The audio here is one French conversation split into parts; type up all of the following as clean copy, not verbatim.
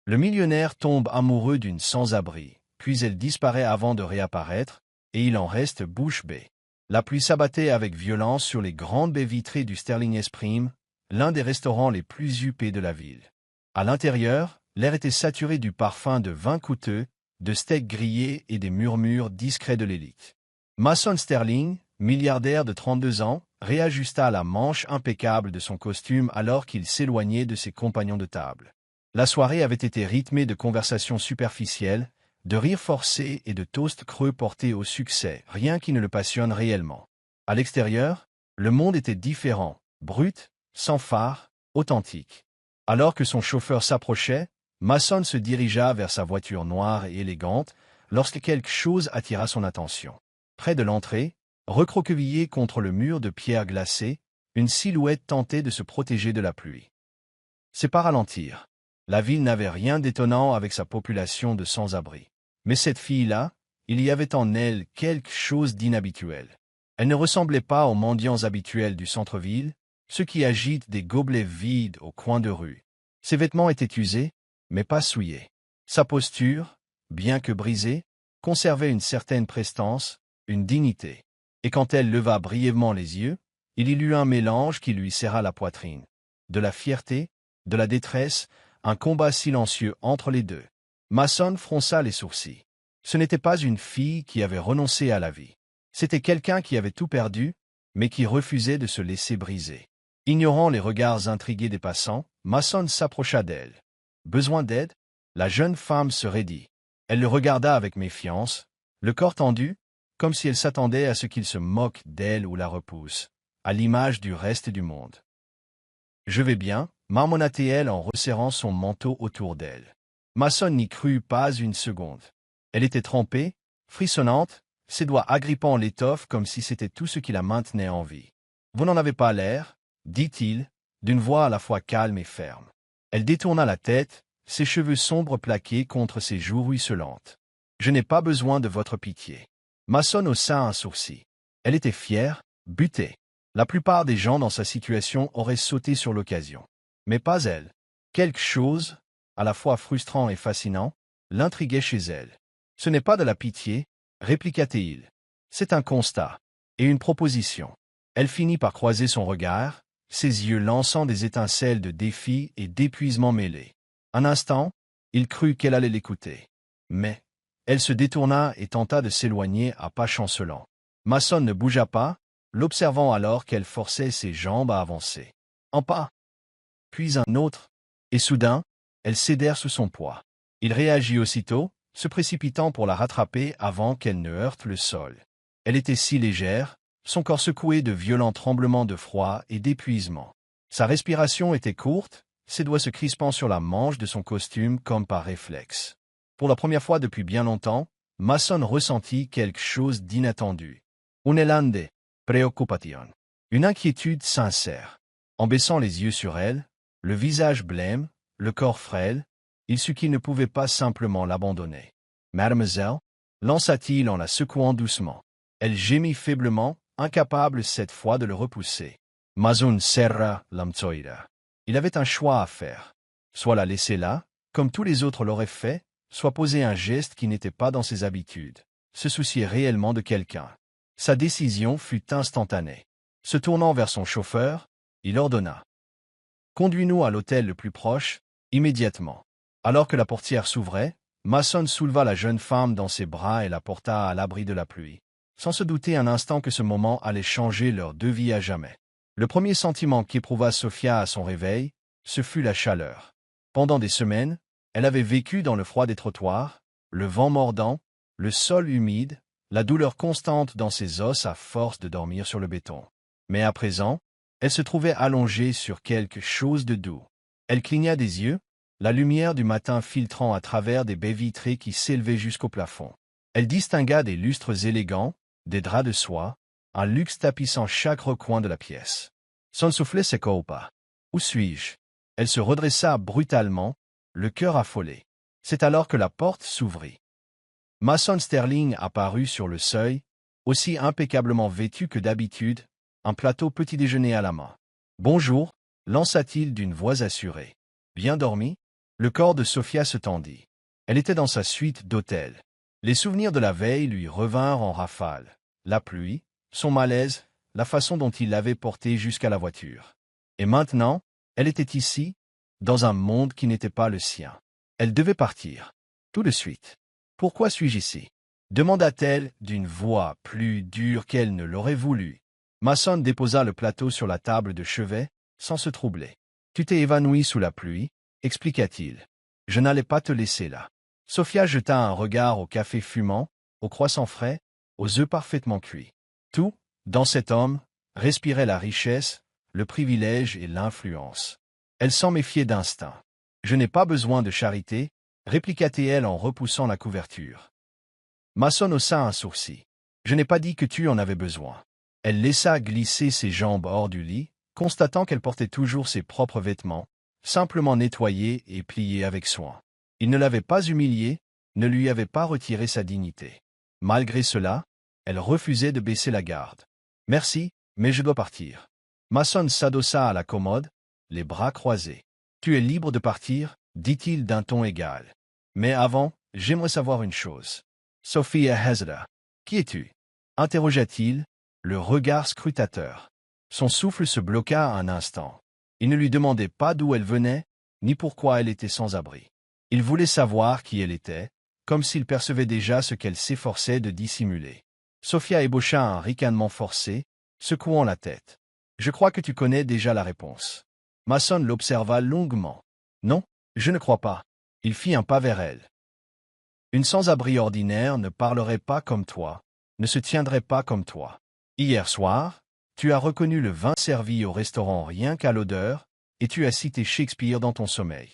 Le millionnaire tombe amoureux d'une sans-abri, puis elle disparaît avant de réapparaître, et il en reste bouche bée. La pluie s'abattait avec violence sur les grandes baies vitrées du Sterling Esprime, l'un des restaurants les plus huppés de la ville. À l'intérieur, l'air était saturé du parfum de vin coûteux, de steaks grillés et des murmures discrets de l'élite. Mason Sterling, milliardaire de 32 ans, réajusta la manche impeccable de son costume alors qu'il s'éloignait de ses compagnons de table. La soirée avait été rythmée de conversations superficielles, de rires forcés et de toasts creux portés au succès, rien qui ne le passionne réellement. À l'extérieur, le monde était différent, brut, sans phare, authentique. Alors que son chauffeur s'approchait, Mason se dirigea vers sa voiture noire et élégante lorsque quelque chose attira son attention. Près de l'entrée, recroquevillée contre le mur de pierre glacée, une silhouette tentait de se protéger de la pluie. C'est pas ralentir. La ville n'avait rien d'étonnant avec sa population de sans-abri. Mais cette fille-là, il y avait en elle quelque chose d'inhabituel. Elle ne ressemblait pas aux mendiants habituels du centre-ville, ceux qui agitent des gobelets vides au coin de rue. Ses vêtements étaient usés, mais pas souillés. Sa posture, bien que brisée, conservait une certaine prestance, une dignité. Et quand elle leva brièvement les yeux, il y eut un mélange qui lui serra la poitrine. De la fierté, de la détresse, un combat silencieux entre les deux. Mason fronça les sourcils. Ce n'était pas une fille qui avait renoncé à la vie. C'était quelqu'un qui avait tout perdu, mais qui refusait de se laisser briser. Ignorant les regards intrigués des passants, Mason s'approcha d'elle. Besoin d'aide? La jeune femme se raidit. Elle le regarda avec méfiance, le corps tendu, comme si elle s'attendait à ce qu'il se moque d'elle ou la repousse, à l'image du reste du monde. « Je vais bien », marmonna-t-elle en resserrant son manteau autour d'elle. Mason n'y crut pas une seconde. Elle était trempée, frissonnante, ses doigts agrippant l'étoffe comme si c'était tout ce qui la maintenait en vie. « Vous n'en avez pas l'air, » dit-il, d'une voix à la fois calme et ferme. Elle détourna la tête, ses cheveux sombres plaqués contre ses joues ruisselantes. « Je n'ai pas besoin de votre pitié. » Mason haussa un sourcil. Elle était fière, butée. La plupart des gens dans sa situation auraient sauté sur l'occasion. Mais pas elle. Quelque chose, à la fois frustrant et fascinant, l'intriguait chez elle. « Ce n'est pas de la pitié, » répliqua-t-il. « C'est un constat. Et une proposition. » Elle finit par croiser son regard, ses yeux lançant des étincelles de défi et d'épuisement mêlés. Un instant, il crut qu'elle allait l'écouter. Mais elle se détourna et tenta de s'éloigner à pas chancelants. Mason ne bougea pas, l'observant alors qu'elle forçait ses jambes à avancer. Un pas, puis un autre, et soudain, elles cédèrent sous son poids. Il réagit aussitôt, se précipitant pour la rattraper avant qu'elle ne heurte le sol. Elle était si légère, son corps secoué de violents tremblements de froid et d'épuisement. Sa respiration était courte, ses doigts se crispant sur la manche de son costume comme par réflexe. Pour la première fois depuis bien longtemps, Mason ressentit quelque chose d'inattendu. Un élan de préoccupation. Une inquiétude sincère. En baissant les yeux sur elle, le visage blême, le corps frêle, il sut qu'il ne pouvait pas simplement l'abandonner. « Mademoiselle » lança-t-il en la secouant doucement. Elle gémit faiblement, incapable cette fois de le repousser. Mason serra l'amtsoïda. Il avait un choix à faire. Soit la laisser là, comme tous les autres l'auraient fait, soit poser un geste qui n'était pas dans ses habitudes, se soucier réellement de quelqu'un. Sa décision fut instantanée. Se tournant vers son chauffeur, il ordonna. « Conduis-nous à l'hôtel le plus proche, immédiatement. » Alors que la portière s'ouvrait, Mason souleva la jeune femme dans ses bras et la porta à l'abri de la pluie, sans se douter un instant que ce moment allait changer leurs deux vies à jamais. Le premier sentiment qu'éprouva Sophia à son réveil, ce fut la chaleur. Pendant des semaines, elle avait vécu dans le froid des trottoirs, le vent mordant, le sol humide, la douleur constante dans ses os à force de dormir sur le béton. Mais à présent, elle se trouvait allongée sur quelque chose de doux. Elle cligna des yeux, la lumière du matin filtrant à travers des baies vitrées qui s'élevaient jusqu'au plafond. Elle distingua des lustres élégants, des draps de soie, un luxe tapissant chaque recoin de la pièce. Son soufflet s'écoupa. « Où suis-je » Elle se redressa brutalement, le cœur affolé. C'est alors que la porte s'ouvrit. Mason Sterling apparut sur le seuil, aussi impeccablement vêtu que d'habitude, un plateau petit-déjeuner à la main. « Bonjour » lança-t-il d'une voix assurée. « Bien dormi » Le corps de Sophia se tendit. Elle était dans sa suite d'hôtel. Les souvenirs de la veille lui revinrent en rafale. La pluie, son malaise, la façon dont il l'avait portée jusqu'à la voiture. Et maintenant, elle était ici, dans un monde qui n'était pas le sien. Elle devait partir. Tout de suite. Pourquoi suis-je ici? Demanda-t-elle d'une voix plus dure qu'elle ne l'aurait voulu. Mason déposa le plateau sur la table de chevet, sans se troubler. Tu t'es évanoui sous la pluie, expliqua-t-il. Je n'allais pas te laisser là. Sophia jeta un regard au café fumant, aux croissants frais, aux œufs parfaitement cuits. Tout, dans cet homme, respirait la richesse, le privilège et l'influence. Elle s'en méfiait d'instinct. Je n'ai pas besoin de charité, répliqua-t-elle en repoussant la couverture. Mason haussa un sourcil. Je n'ai pas dit que tu en avais besoin. Elle laissa glisser ses jambes hors du lit, constatant qu'elle portait toujours ses propres vêtements, simplement nettoyés et pliés avec soin. Il ne l'avait pas humiliée, ne lui avait pas retiré sa dignité. Malgré cela, elle refusait de baisser la garde. « Merci, mais je dois partir. » Mason s'adossa à la commode, les bras croisés. « Tu es libre de partir, » dit-il d'un ton égal. « Mais avant, j'aimerais savoir une chose. » Sophia hésita. « Qui es-tu » interrogea-t-il, le regard scrutateur. Son souffle se bloqua un instant. Il ne lui demandait pas d'où elle venait, ni pourquoi elle était sans abri. Il voulait savoir qui elle était, comme s'il percevait déjà ce qu'elle s'efforçait de dissimuler. Sophia ébaucha un ricanement forcé, secouant la tête. « Je crois que tu connais déjà la réponse. » Mason l'observa longuement. « Non, je ne crois pas. » Il fit un pas vers elle. « Une sans-abri ordinaire ne parlerait pas comme toi, ne se tiendrait pas comme toi. Hier soir, tu as reconnu le vin servi au restaurant rien qu'à l'odeur, et tu as cité Shakespeare dans ton sommeil.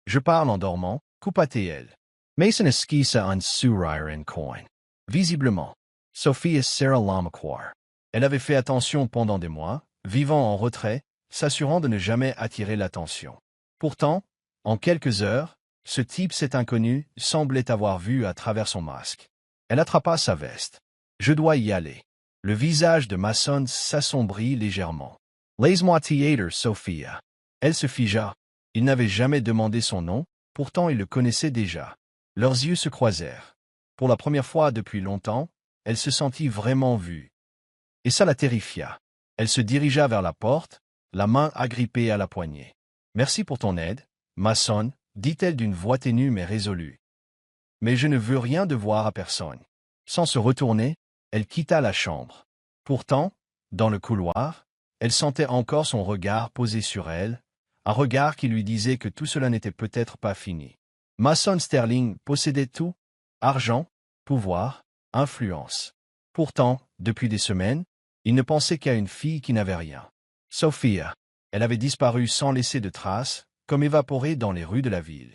Je parle en dormant, coupa-t-elle. Mason esquissa un sourire en coin. Visiblement, Sophia serra l'âme-croire. Elle avait fait attention pendant des mois, vivant en retrait, s'assurant de ne jamais attirer l'attention. Pourtant, en quelques heures, ce type cet inconnu semblait avoir vu à travers son masque. Elle attrapa sa veste. « Je dois y aller. » Le visage de Mason s'assombrit légèrement. « Laisse-moi t'aider, Sophia. » Elle se figea. Il n'avait jamais demandé son nom, pourtant il le connaissait déjà. Leurs yeux se croisèrent. Pour la première fois depuis longtemps, elle se sentit vraiment vue. Et ça la terrifia. Elle se dirigea vers la porte, la main agrippée à la poignée. « Merci pour ton aide, Mason, » dit-elle d'une voix ténue mais résolue. « Mais je ne veux rien devoir à personne. » Sans se retourner, elle quitta la chambre. Pourtant, dans le couloir, elle sentait encore son regard posé sur elle, un regard qui lui disait que tout cela n'était peut-être pas fini. Mason Sterling possédait tout, argent, pouvoir, influence. Pourtant, depuis des semaines, il ne pensait qu'à une fille qui n'avait rien. Sophia. Elle avait disparu sans laisser de traces, comme évaporée dans les rues de la ville.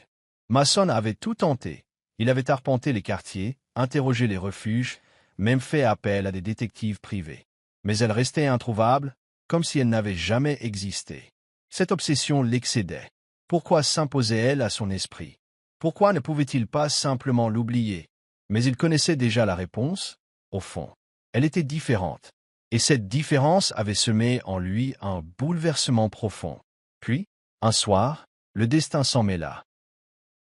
Mason avait tout tenté. Il avait arpenté les quartiers, interrogé les refuges, même fait appel à des détectives privés. Mais elle restait introuvable, comme si elle n'avait jamais existé. Cette obsession l'excédait. Pourquoi s'imposait-elle à son esprit? Pourquoi ne pouvait-il pas simplement l'oublier? Mais il connaissait déjà la réponse. Au fond, elle était différente. Et cette différence avait semé en lui un bouleversement profond. Puis, un soir, le destin s'en mêla.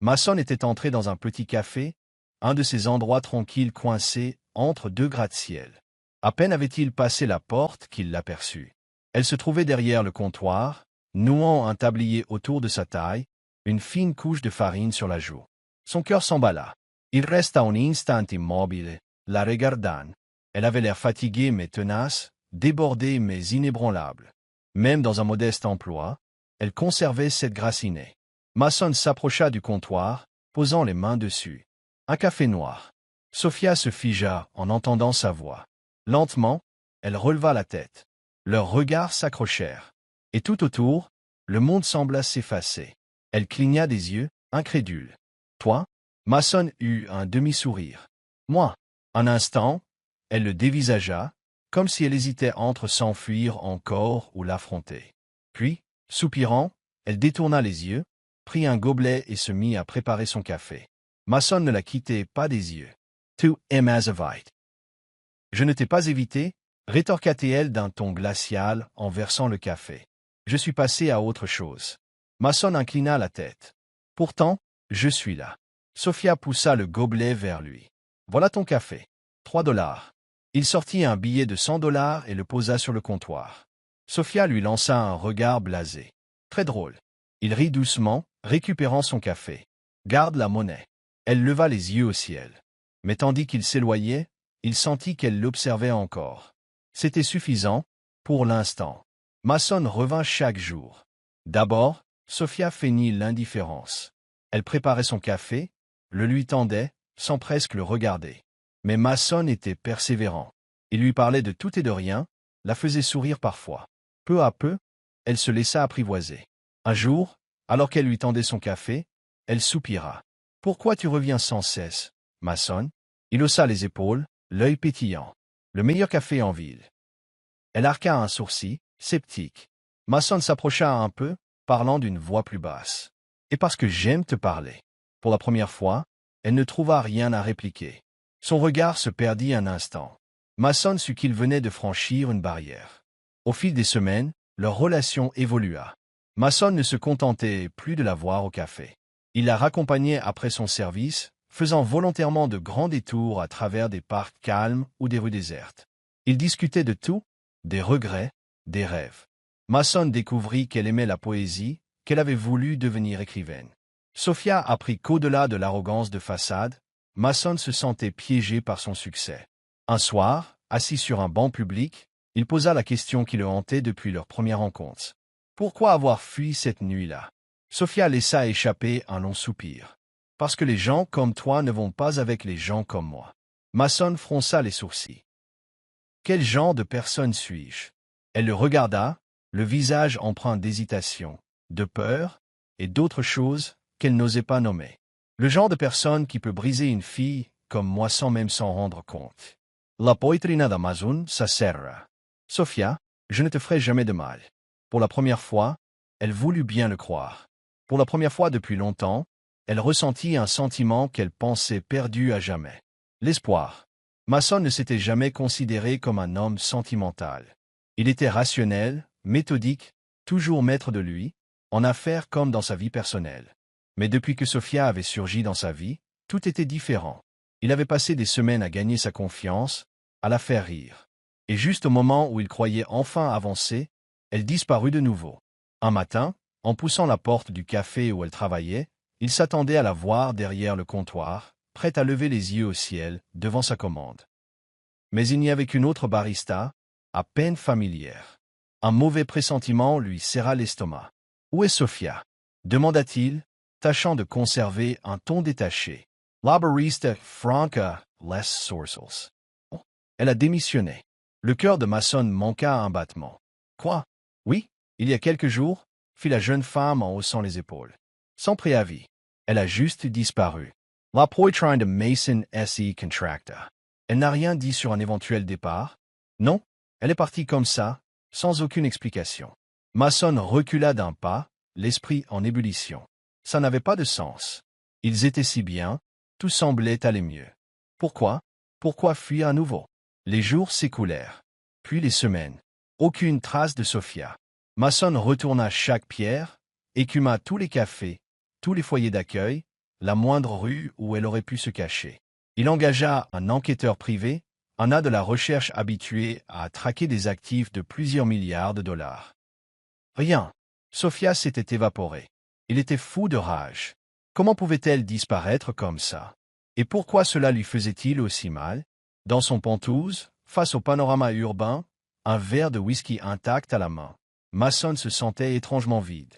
Mason était entré dans un petit café, un de ces endroits tranquilles coincés entre deux gratte-ciel. À peine avait-il passé la porte qu'il l'aperçut. Elle se trouvait derrière le comptoir, nouant un tablier autour de sa taille, une fine couche de farine sur la joue. Son cœur s'emballa. Il resta un instant immobile, la regardant. Elle avait l'air fatiguée mais tenace, débordée mais inébranlable. Même dans un modeste emploi, elle conservait cette gracinée. Mason s'approcha du comptoir, posant les mains dessus. Un café noir. Sophia se figea en entendant sa voix. Lentement, elle releva la tête. Leurs regards s'accrochèrent. Et tout autour, le monde sembla s'effacer. Elle cligna des yeux, incrédule. « Toi » Mason eut un demi-sourire. « Moi » Un instant, elle le dévisagea, comme si elle hésitait entre s'enfuir encore ou l'affronter. Puis, soupirant, elle détourna les yeux, prit un gobelet et se mit à préparer son café. Mason ne la quittait pas des yeux. « Tu es Mazavite. »« Je ne t'ai pas évité, » rétorqua-t-elle d'un ton glacial en versant le café. « Je suis passé à autre chose. » Mason inclina la tête. Pourtant, je suis là. Sofia poussa le gobelet vers lui. Voilà ton café. 3 $. Il sortit un billet de 100 $ et le posa sur le comptoir. Sofia lui lança un regard blasé. Très drôle. Il rit doucement, récupérant son café. Garde la monnaie. Elle leva les yeux au ciel. Mais tandis qu'il s'éloignait, il sentit qu'elle l'observait encore. C'était suffisant, pour l'instant. Mason revint chaque jour. D'abord, Sofia feignit l'indifférence. Elle préparait son café, le lui tendait, sans presque le regarder. Mais Mason était persévérant. Il lui parlait de tout et de rien, la faisait sourire parfois. Peu à peu, elle se laissa apprivoiser. Un jour, alors qu'elle lui tendait son café, elle soupira. « Pourquoi tu reviens sans cesse, Mason ?» Il haussa les épaules, l'œil pétillant. « Le meilleur café en ville. » Elle arqua un sourcil, sceptique. Mason s'approcha un peu, parlant d'une voix plus basse. « Et parce que j'aime te parler. » Pour la première fois, elle ne trouva rien à répliquer. Son regard se perdit un instant. Mason sut qu'il venait de franchir une barrière. Au fil des semaines, leur relation évolua. Mason ne se contentait plus de la voir au café. Il la raccompagnait après son service, faisant volontairement de grands détours à travers des parcs calmes ou des rues désertes. Ils discutaient de tout, des regrets, des rêves. Mason découvrit qu'elle aimait la poésie, qu'elle avait voulu devenir écrivaine. Sofia apprit qu'au-delà de l'arrogance de façade, Mason se sentait piégé par son succès. Un soir, assis sur un banc public, il posa la question qui le hantait depuis leur première rencontre. Pourquoi avoir fui cette nuit-là? Sofia laissa échapper un long soupir. Parce que les gens comme toi ne vont pas avec les gens comme moi. Mason fronça les sourcils. Quel genre de personne suis-je? Elle le regarda, le visage empreint d'hésitation, de peur, et d'autres choses qu'elle n'osait pas nommer. Le genre de personne qui peut briser une fille comme moi sans même s'en rendre compte. La poitrina d'Amazon, ça serra. Sofia, je ne te ferai jamais de mal. Pour la première fois, elle voulut bien le croire. Pour la première fois depuis longtemps, elle ressentit un sentiment qu'elle pensait perdu à jamais. L'espoir. Mason ne s'était jamais considéré comme un homme sentimental. Il était rationnel, méthodique, toujours maître de lui, en affaires comme dans sa vie personnelle. Mais depuis que Sofia avait surgi dans sa vie, tout était différent. Il avait passé des semaines à gagner sa confiance, à la faire rire. Et juste au moment où il croyait enfin avancer, elle disparut de nouveau. Un matin, en poussant la porte du café où elle travaillait, il s'attendait à la voir derrière le comptoir, prête à lever les yeux au ciel, devant sa commande. Mais il n'y avait qu'une autre barista, à peine familière. Un mauvais pressentiment lui serra l'estomac. « Où est Sofia ?» demanda-t-il, tâchant de conserver un ton détaché. « La barista franca les sourcils. » Elle a démissionné. Le cœur de Mason manqua un battement. « Quoi? Oui, il y a quelques jours, » fit la jeune femme en haussant les épaules. Sans préavis. Elle a juste disparu. La poitrine de Mason S.E. contracta. Elle n'a rien dit sur un éventuel départ. Non, elle est partie comme ça, sans aucune explication. Mason recula d'un pas, l'esprit en ébullition. Ça n'avait pas de sens. Ils étaient si bien, tout semblait aller mieux. Pourquoi? Pourquoi fuir à nouveau? Les jours s'écoulèrent. Puis les semaines. Aucune trace de Sofia. Mason retourna chaque pierre, écuma tous les cafés, tous les foyers d'accueil, la moindre rue où elle aurait pu se cacher. Il engagea un enquêteur privé, un âne de la recherche habitué à traquer des actifs de plusieurs milliards de dollars. Rien. Sofia s'était évaporée. Il était fou de rage. Comment pouvait-elle disparaître comme ça? Et pourquoi cela lui faisait-il aussi mal? Dans son pentouse, face au panorama urbain, un verre de whisky intact à la main, Mason se sentait étrangement vide.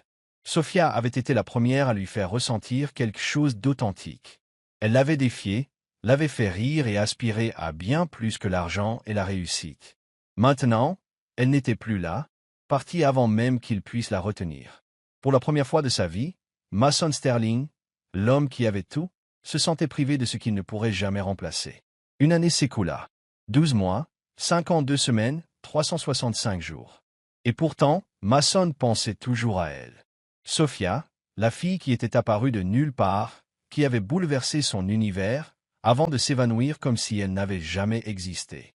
Sofia avait été la première à lui faire ressentir quelque chose d'authentique. Elle l'avait défié, l'avait fait rire et aspirer à bien plus que l'argent et la réussite. Maintenant, elle n'était plus là, partie avant même qu'il puisse la retenir. Pour la première fois de sa vie, Mason Sterling, l'homme qui avait tout, se sentait privé de ce qu'il ne pourrait jamais remplacer. Une année s'écoula. 12 mois, 52 semaines, 365 jours. Et pourtant, Mason pensait toujours à elle. Sofia, la fille qui était apparue de nulle part, qui avait bouleversé son univers, avant de s'évanouir comme si elle n'avait jamais existé.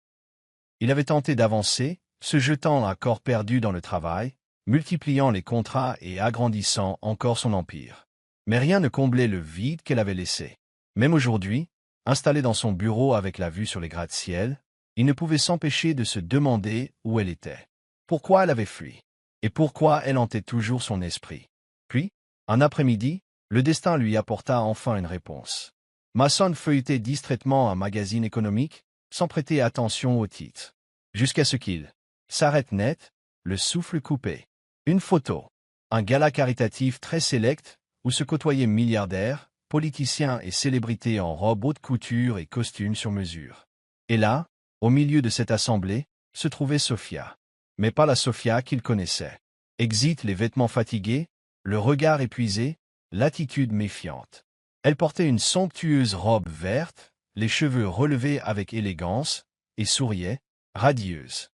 Il avait tenté d'avancer, se jetant à corps perdu dans le travail, multipliant les contrats et agrandissant encore son empire. Mais rien ne comblait le vide qu'elle avait laissé. Même aujourd'hui, installé dans son bureau avec la vue sur les gratte-ciel, il ne pouvait s'empêcher de se demander où elle était. Pourquoi elle avait fui? Et pourquoi elle hantait toujours son esprit? Puis, un après-midi, le destin lui apporta enfin une réponse. Mason feuilletait distraitement un magazine économique, sans prêter attention au titre. Jusqu'à ce qu'il s'arrête net, le souffle coupé. Une photo. Un gala caritatif très sélect, où se côtoyaient milliardaires, politiciens et célébrités en robes haute couture et costumes sur mesure. Et là, au milieu de cette assemblée, se trouvait Sophia. Mais pas la Sophia qu'il connaissait. Exit les vêtements fatigués, le regard épuisé, l'attitude méfiante. Elle portait une somptueuse robe verte, les cheveux relevés avec élégance, et souriait, radieuse.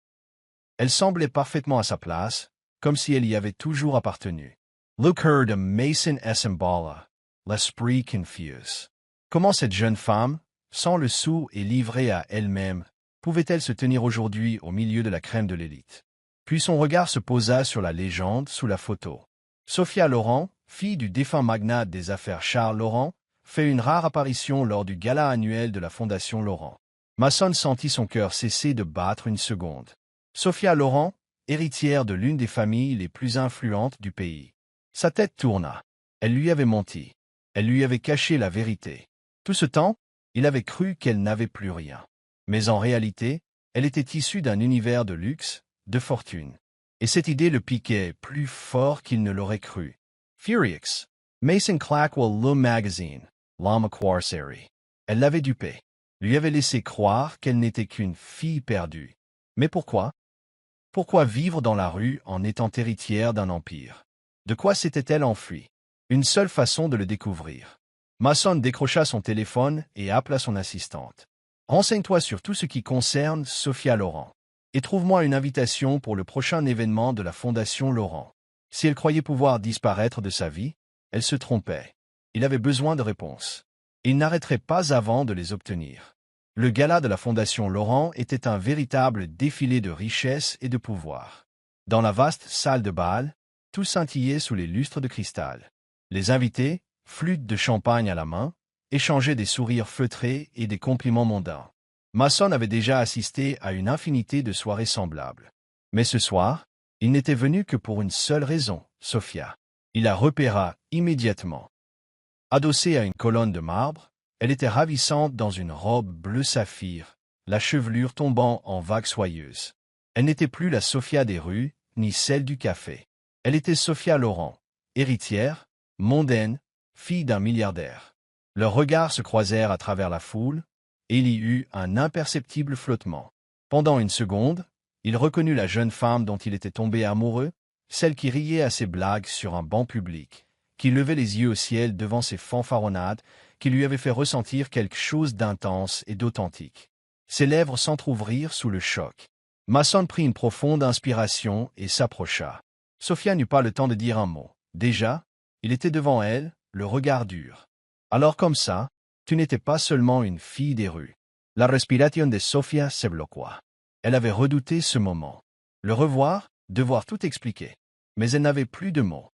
Elle semblait parfaitement à sa place, comme si elle y avait toujours appartenu. Look her de Mason Essembala, l'esprit confus. Comment cette jeune femme, sans le sou et livrée à elle-même, pouvait-elle se tenir aujourd'hui au milieu de la crème de l'élite? Puis son regard se posa sur la légende sous la photo. Sophia Loren, fille du défunt magnate des affaires Charles Laurent, fait une rare apparition lors du gala annuel de la Fondation Laurent. Mason sentit son cœur cesser de battre une seconde. Sophia Loren, héritière de l'une des familles les plus influentes du pays. Sa tête tourna. Elle lui avait menti. Elle lui avait caché la vérité. Tout ce temps, il avait cru qu'elle n'avait plus rien. Mais en réalité, elle était issue d'un univers de luxe, de fortune. Et cette idée le piquait plus fort qu'il ne l'aurait cru. Furiex. Mason Clackwell Le Magazine, Lama Quarseri. Elle l'avait dupé. Lui avait laissé croire qu'elle n'était qu'une fille perdue. Mais pourquoi? Pourquoi vivre dans la rue en étant héritière d'un empire? De quoi s'était-elle enfuie? Une seule façon de le découvrir. Mason décrocha son téléphone et appela son assistante. Renseigne-toi sur tout ce qui concerne Sophia Loren. Et trouve-moi une invitation pour le prochain événement de la Fondation Laurent. Si elle croyait pouvoir disparaître de sa vie, elle se trompait. Il avait besoin de réponses. Il n'arrêterait pas avant de les obtenir. Le gala de la Fondation Laurent était un véritable défilé de richesse et de pouvoir. Dans la vaste salle de bal, tout scintillait sous les lustres de cristal. Les invités, flûtes de champagne à la main, échangeaient des sourires feutrés et des compliments mondains. Mason avait déjà assisté à une infinité de soirées semblables. Mais ce soir, il n'était venu que pour une seule raison, Sophia. Il la repéra immédiatement. Adossée à une colonne de marbre, elle était ravissante dans une robe bleu saphir, la chevelure tombant en vagues soyeuses. Elle n'était plus la Sophia des rues, ni celle du café. Elle était Sophia Loren, héritière, mondaine, fille d'un milliardaire. Leurs regards se croisèrent à travers la foule, et il y eut un imperceptible flottement. Pendant une seconde, il reconnut la jeune femme dont il était tombé amoureux, celle qui riait à ses blagues sur un banc public, qui levait les yeux au ciel devant ses fanfaronnades, qui lui avaient fait ressentir quelque chose d'intense et d'authentique. Ses lèvres s'entr'ouvrirent sous le choc. Mason prit une profonde inspiration et s'approcha. Sophia n'eut pas le temps de dire un mot. Déjà, il était devant elle, le regard dur. Alors comme ça, tu n'étais pas seulement une fille des rues. La respiration de Sophia se bloqua. Elle avait redouté ce moment. Le revoir, devoir tout expliquer. Mais elle n'avait plus de mots.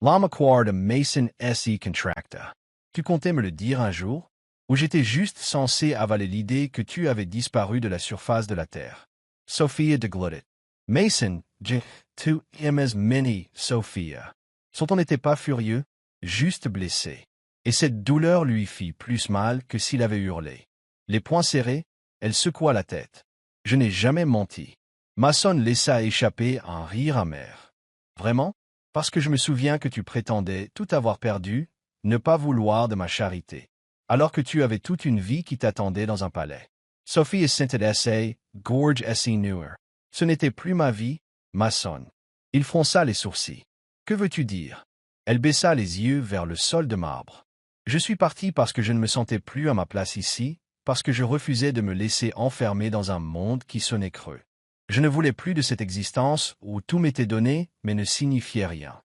Lama quar de Mason S.E. contracta. Tu comptais me le dire un jour? Ou j'étais juste censé avaler l'idée que tu avais disparu de la surface de la terre? Sophia de Glodit. Mason, tu aimes many, Sophia. Son ton n'était pas furieux, juste blessé. Et cette douleur lui fit plus mal que s'il avait hurlé. Les poings serrés, elle secoua la tête. Je n'ai jamais menti. Mason laissa échapper un rire amer. Vraiment? Parce que je me souviens que tu prétendais tout avoir perdu, ne pas vouloir de ma charité. Alors que tu avais toute une vie qui t'attendait dans un palais. Sophie assented essay, gorge essay newer. Ce n'était plus ma vie, Mason. Il fronça les sourcils. Que veux-tu dire? Elle baissa les yeux vers le sol de marbre. Je suis parti parce que je ne me sentais plus à ma place ici, parce que je refusais de me laisser enfermer dans un monde qui sonnait creux. Je ne voulais plus de cette existence où tout m'était donné mais ne signifiait rien.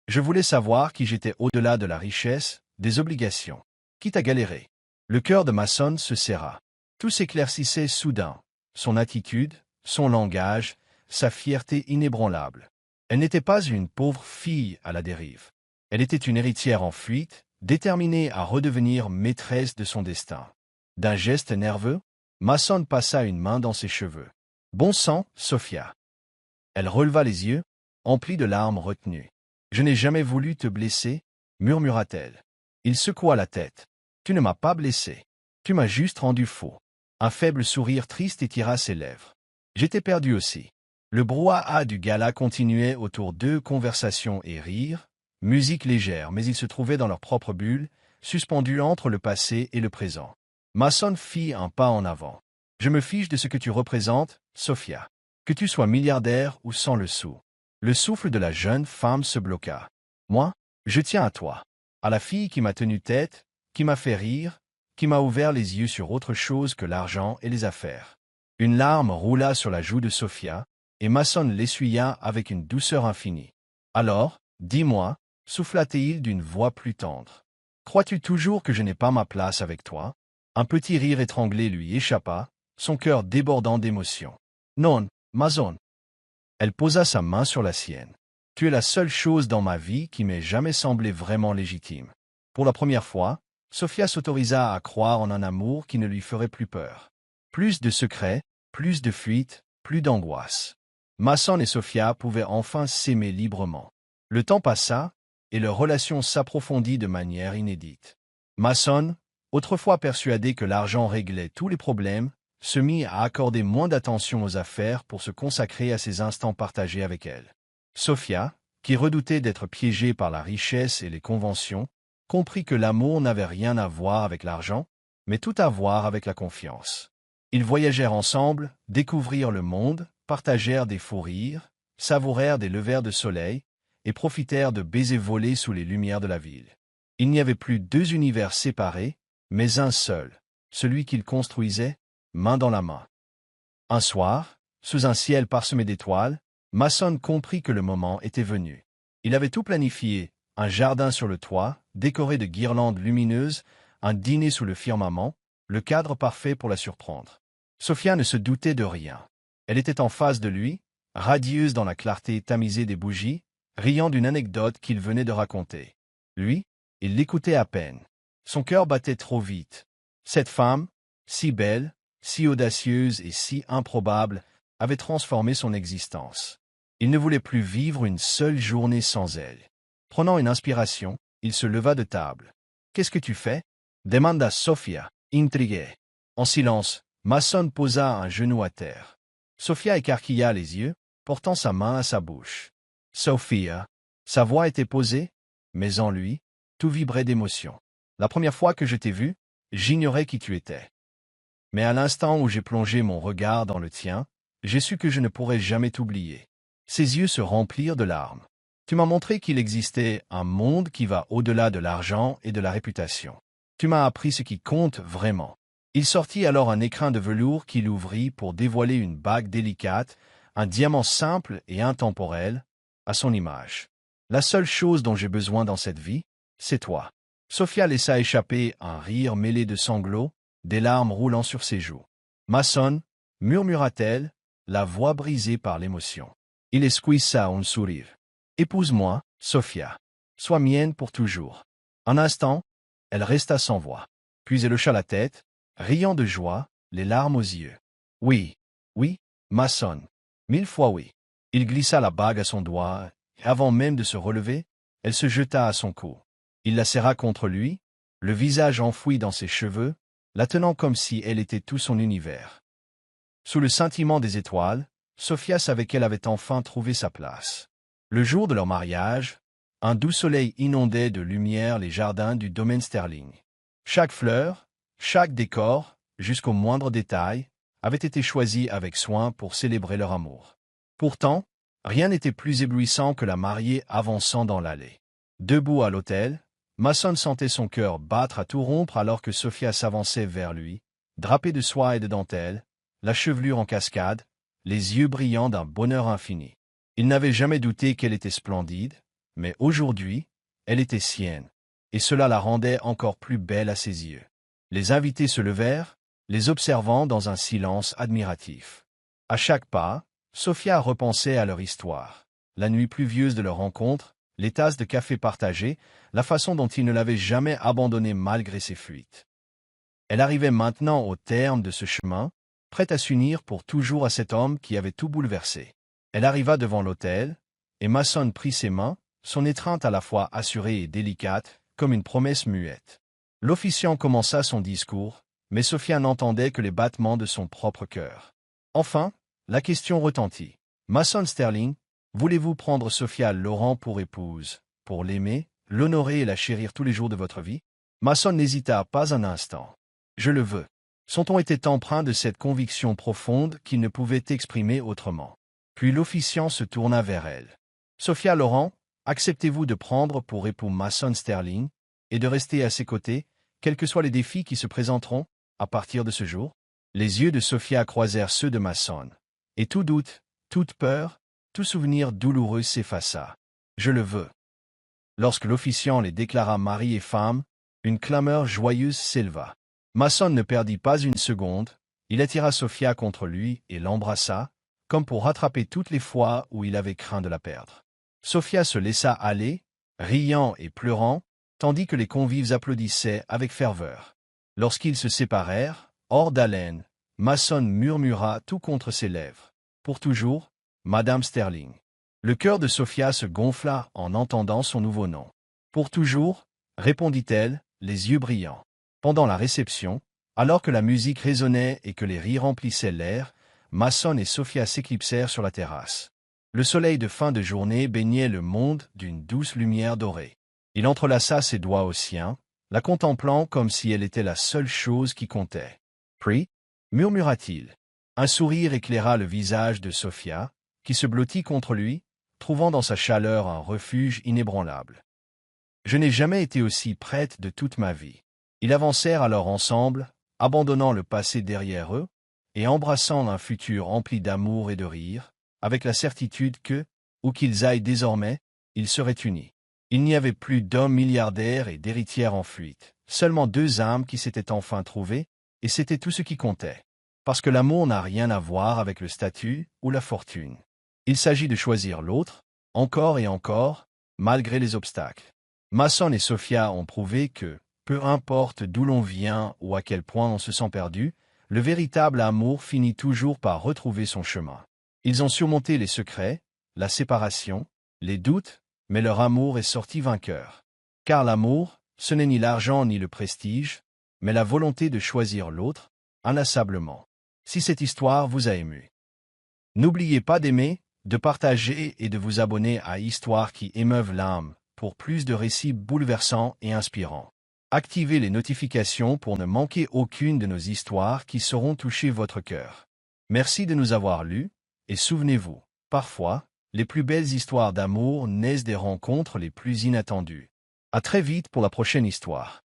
Je voulais savoir qui j'étais au-delà de la richesse, des obligations. Quitte à galérer. Le cœur de Mason se serra. Tout s'éclaircissait soudain. Son attitude, son langage, sa fierté inébranlable. Elle n'était pas une pauvre fille à la dérive. Elle était une héritière en fuite, déterminée à redevenir maîtresse de son destin. D'un geste nerveux, Mason passa une main dans ses cheveux. « Bon sang, Sophia. » Elle releva les yeux, emplis de larmes retenues. « Je n'ai jamais voulu te blesser, » murmura-t-elle. Il secoua la tête. « Tu ne m'as pas blessé. Tu m'as juste rendu fou. » Un faible sourire triste étira ses lèvres. J'étais perdu aussi. Le brouhaha du gala continuait autour d'eux, conversation et rire, musique légère, mais ils se trouvaient dans leur propre bulle, suspendus entre le passé et le présent. Mason fit un pas en avant. « Je me fiche de ce que tu représentes, Sophia. Que tu sois milliardaire ou sans le sou. » Le souffle de la jeune femme se bloqua. « Moi, je tiens à toi. À la fille qui m'a tenu tête, qui m'a fait rire, qui m'a ouvert les yeux sur autre chose que l'argent et les affaires. » Une larme roula sur la joue de Sophia, et Mason l'essuya avec une douceur infinie. « Alors, dis-moi, souffla-t-il d'une voix plus tendre. Crois-tu toujours que je n'ai pas ma place avec toi ?» Un petit rire étranglé lui échappa, son cœur débordant d'émotion. « Non, Mason. » Elle posa sa main sur la sienne. « Tu es la seule chose dans ma vie qui m'ait jamais semblé vraiment légitime. » Pour la première fois, Sophia s'autorisa à croire en un amour qui ne lui ferait plus peur. Plus de secrets, plus de fuites, plus d'angoisse. Mason et Sophia pouvaient enfin s'aimer librement. Le temps passa, et leur relation s'approfondit de manière inédite. Mason, autrefois persuadé que l'argent réglait tous les problèmes, se mit à accorder moins d'attention aux affaires pour se consacrer à ses instants partagés avec elle. Sophia, qui redoutait d'être piégée par la richesse et les conventions, comprit que l'amour n'avait rien à voir avec l'argent, mais tout à voir avec la confiance. Ils voyagèrent ensemble, découvrirent le monde, partagèrent des fous rires, savourèrent des levers de soleil, et profitèrent de baisers volés sous les lumières de la ville. Il n'y avait plus deux univers séparés, mais un seul, celui qu'ils construisaient, main dans la main. Un soir, sous un ciel parsemé d'étoiles, Mason comprit que le moment était venu. Il avait tout planifié, un jardin sur le toit, décoré de guirlandes lumineuses, un dîner sous le firmament, le cadre parfait pour la surprendre. Sophia ne se doutait de rien. Elle était en face de lui, radieuse dans la clarté tamisée des bougies, riant d'une anecdote qu'il venait de raconter. Lui, il l'écoutait à peine. Son cœur battait trop vite. Cette femme, si belle, si audacieuse et si improbable, avait transformé son existence. Il ne voulait plus vivre une seule journée sans elle. Prenant une inspiration, il se leva de table. « Qu'est-ce que tu fais » demanda Sophia, intriguée. En silence, Mason posa un genou à terre. Sophia écarquilla les yeux, portant sa main à sa bouche. « Sophia !» Sa voix était posée, mais en lui, tout vibrait d'émotion. « La première fois que je t'ai vue, j'ignorais qui tu étais. Mais à l'instant où j'ai plongé mon regard dans le tien, j'ai su que je ne pourrais jamais t'oublier. » Ses yeux se remplirent de larmes. « Tu m'as montré qu'il existait un monde qui va au-delà de l'argent et de la réputation. Tu m'as appris ce qui compte vraiment. » Il sortit alors un écrin de velours qu'il ouvrit pour dévoiler une bague délicate, un diamant simple et intemporel, à son image. « La seule chose dont j'ai besoin dans cette vie, c'est toi. » Sophia laissa échapper un rire mêlé de sanglots, des larmes roulant sur ses joues. « Mason » murmura-t-elle, la voix brisée par l'émotion. Il esquissa un sourire. « Épouse-moi, Sophia. Sois mienne pour toujours. » Un instant, elle resta sans voix. Puis elle hocha la tête, riant de joie, les larmes aux yeux. « Oui, oui, Mason. 1000 fois oui. » Il glissa la bague à son doigt, et avant même de se relever, elle se jeta à son cou. Il la serra contre lui, le visage enfoui dans ses cheveux, la tenant comme si elle était tout son univers. Sous le scintillement des étoiles, Sophia savait qu'elle avait enfin trouvé sa place. Le jour de leur mariage, un doux soleil inondait de lumière les jardins du domaine Sterling. Chaque fleur, chaque décor, jusqu'au moindre détail, avait été choisi avec soin pour célébrer leur amour. Pourtant, rien n'était plus éblouissant que la mariée avançant dans l'allée. Debout à l'autel, Mason sentait son cœur battre à tout rompre alors que Sophia s'avançait vers lui, drapée de soie et de dentelle, la chevelure en cascade, les yeux brillants d'un bonheur infini. Il n'avait jamais douté qu'elle était splendide, mais aujourd'hui, elle était sienne, et cela la rendait encore plus belle à ses yeux. Les invités se levèrent, les observant dans un silence admiratif. À chaque pas, Sophia repensait à leur histoire, la nuit pluvieuse de leur rencontre, les tasses de café partagées, la façon dont il ne l'avait jamais abandonnée malgré ses fuites. Elle arrivait maintenant au terme de ce chemin, prête à s'unir pour toujours à cet homme qui avait tout bouleversé. Elle arriva devant l'autel, et Mason prit ses mains, son étreinte à la fois assurée et délicate, comme une promesse muette. L'officiant commença son discours, mais Sophia n'entendait que les battements de son propre cœur. Enfin, la question retentit. « Mason Sterling, voulez-vous prendre Sophia Laurent pour épouse, pour l'aimer, l'honorer et la chérir tous les jours de votre vie ?» Mason n'hésita pas un instant. « Je le veux. » Son ton était empreint de cette conviction profonde qu'il ne pouvait exprimer autrement. Puis l'officiant se tourna vers elle. « Sophia Laurent, acceptez-vous de prendre pour époux Mason Sterling et de rester à ses côtés, quels que soient les défis qui se présenteront à partir de ce jour ?» Les yeux de Sophia croisèrent ceux de Mason, et tout doute, toute peur, tout souvenir douloureux s'effaça. « Je le veux. » Lorsque l'officiant les déclara mari et femme, une clameur joyeuse s'éleva. Mason ne perdit pas une seconde, il attira Sophia contre lui et l'embrassa, comme pour rattraper toutes les fois où il avait craint de la perdre. Sophia se laissa aller, riant et pleurant, tandis que les convives applaudissaient avec ferveur. Lorsqu'ils se séparèrent, hors d'haleine, Mason murmura tout contre ses lèvres. « Pour toujours, Madame Sterling. » Le cœur de Sophia se gonfla en entendant son nouveau nom. « Pour toujours » répondit-elle, les yeux brillants. Pendant la réception, alors que la musique résonnait et que les rires remplissaient l'air, Mason et Sophia s'éclipsèrent sur la terrasse. Le soleil de fin de journée baignait le monde d'une douce lumière dorée. Il entrelaça ses doigts aux siens, la contemplant comme si elle était la seule chose qui comptait. « Puis » murmura-t-il. Un sourire éclaira le visage de Sophia, qui se blottit contre lui, trouvant dans sa chaleur un refuge inébranlable. « Je n'ai jamais été aussi prête de toute ma vie. » Ils avancèrent alors ensemble, abandonnant le passé derrière eux, et embrassant un futur empli d'amour et de rire, avec la certitude que, où qu'ils aillent désormais, ils seraient unis. Il n'y avait plus d'hommes milliardaires et d'héritières en fuite, seulement deux âmes qui s'étaient enfin trouvées, et c'était tout ce qui comptait. Parce que l'amour n'a rien à voir avec le statut ou la fortune. Il s'agit de choisir l'autre, encore et encore, malgré les obstacles. Mason et Sophia ont prouvé que, peu importe d'où l'on vient ou à quel point on se sent perdu, le véritable amour finit toujours par retrouver son chemin. Ils ont surmonté les secrets, la séparation, les doutes, mais leur amour est sorti vainqueur. Car l'amour, ce n'est ni l'argent ni le prestige, mais la volonté de choisir l'autre, inlassablement. Si cette histoire vous a ému, n'oubliez pas d'aimer, de partager et de vous abonner à Histoires qui émeuvent l'âme, pour plus de récits bouleversants et inspirants. Activez les notifications pour ne manquer aucune de nos histoires qui sauront toucher votre cœur. Merci de nous avoir lus, et souvenez-vous, parfois, les plus belles histoires d'amour naissent des rencontres les plus inattendues. À très vite pour la prochaine histoire.